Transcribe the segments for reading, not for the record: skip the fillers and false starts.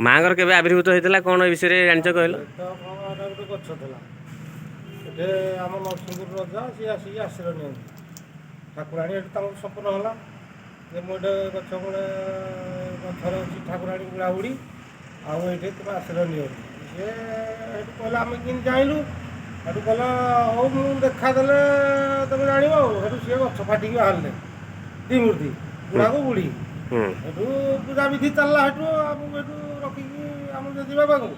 ମାଆଙ୍କର କେବେ ଆବିର୍ଭୂତ ହେଇଥିଲା କ'ଣ ଏ ବିଷୟରେ ଜାଣିଛ କହିଲ? ଗୋଟେ ଗଛ ଥିଲା ଏଠି ଆମ ନରସିଂହପୁର ରଜା ସିଏ ଆସିକି ଆଶ୍ରୟ ନିଅନ୍ତି। ଠାକୁରାଣୀ ଏଠି ତାଙ୍କୁ ସପନ ହେଲା ଯେ ମୁଁ ଏଠି ଗଛ ମୂଳେ ଗଛରେ ଅଛି ଠାକୁରାଣୀ ବୁଢ଼ାବୁଢ଼ୀ ଆଉ ଏଇଠି ତୁମେ ଆଶ୍ରୟ ନିଅନ୍ତି। ସିଏ ସେଠୁ କହିଲା ଆମେ କେମିତି ଜାଣିଲୁ? ସେଠୁ କହିଲା ହଉ ମୁଁ ଦେଖାଦେଲେ ତମେ ଜାଣିବ ଆଉ। ସେଠୁ ସିଏ ଗଛ ଫାଟିକି ବାହାରିଲେ ଦୁଇ ମୂର୍ତ୍ତି ବୁଢ଼ାକୁ ବୁଢ଼ୀ। ସେଠୁ ପୂଜାବିଧି ଚାଲିଲା। ସେଠୁ ଆମକୁ ସେଠୁ ରଖିକି ଆମ ଜେଜେବାପାଙ୍କୁ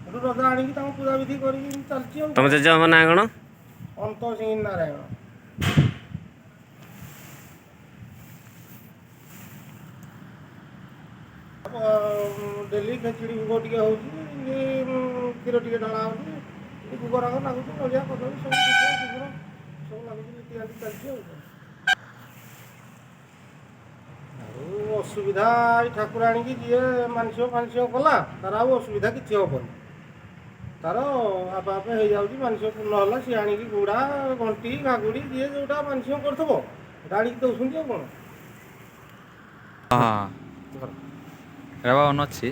ସେଠୁ ରଜା ଆଣିକି ତାଙ୍କୁ ପୂଜାବିଧି କରିକି ଚାଲିଛି ଆଉ। ତମ ଜେଜେବାପା ନାଁ କ'ଣ? ଅନ୍ତସିଂହ ନାରାୟଣ। ଡେଲି ଖେଚୁଡ଼ି ଭୋଗ ଟିକେ ହେଉଛି, କ୍ଷୀର ଟିକେ ଢଳା ହେଉଛି, ଭୋଗ ରାଗ ଲାଗୁଛି, ନଡ଼ିଆ କଦଳୀ ସବୁ ଶୀଘ୍ର ସବୁ ଲାଗୁଛି, ନୀତିକାନ୍ତି ଚାଲିଛି ଆଉ। ଆଉ ଅସୁବିଧା ଏଇ ଠାକୁରାଣୀକି ଯିଏ ମାନସିକ ଫାନସିକ କଲା ତାର ଆଉ ଅସୁବିଧା କିଛି ହେବନି। ତାର ଆପେ ଆପେ ହେଇଯାଉଛି। ମାନସିକ ପୂର୍ଣ୍ଣ ହେଲା ସିଏ ଆଣିକି ଗୁଡ଼ା ଘଣ୍ଟି ଘାଗୁଡ଼ି ଯିଏ ଯେଉଁଟା ମାନସିକ କରିଥିବ ସେଇଟା ଆଣିକି ଦେଉଛନ୍ତି ଆଉ କ'ଣ। ହଁ ଏଇଟା ଅନ୍ ଅଛି।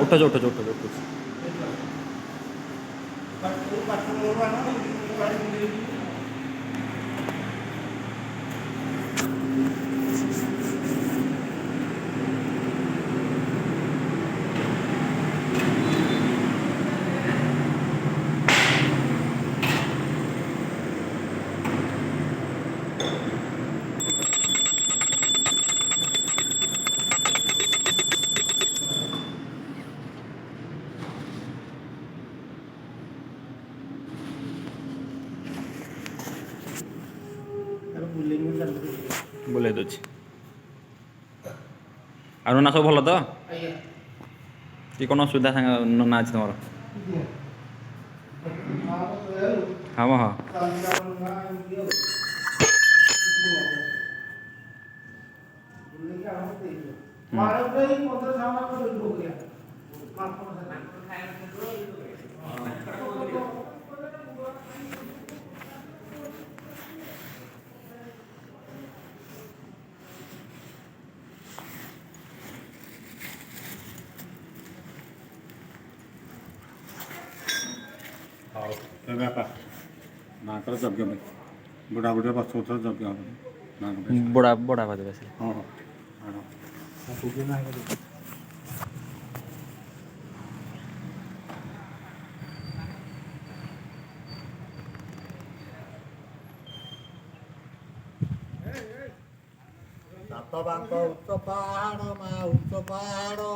ଉଠୁଛି ଉଠୁଛି ଉଠୁଛି ଉଠୁଛି। ବୁଲେଇ ଦେଉଛି। ଆଉ ନନା ସବୁ ଭଲ ତ? କି କ'ଣ ଅସୁବିଧା ସାଙ୍ଗ ନନା ଅଛି ତମର? ହଁ ମ ହଁ। ହଉ ଏବେ ବାପା ମାଆଙ୍କର ଯଜ୍ଞ ପାଇଁ ବୁଢ଼ାବୁଢ଼ୀର ବର୍ଷ ଯଜ୍ଞ ହେବ ମାଆଙ୍କ ପାଇଁ। ବଡ଼ା ଦେବେ ସେ। ହଁ ହଁ ସାତ ବାଙ୍କ ଉଚ୍ଚ ପାହାଡ଼ ମା ଉଚ୍ଚ ପାହାଡ଼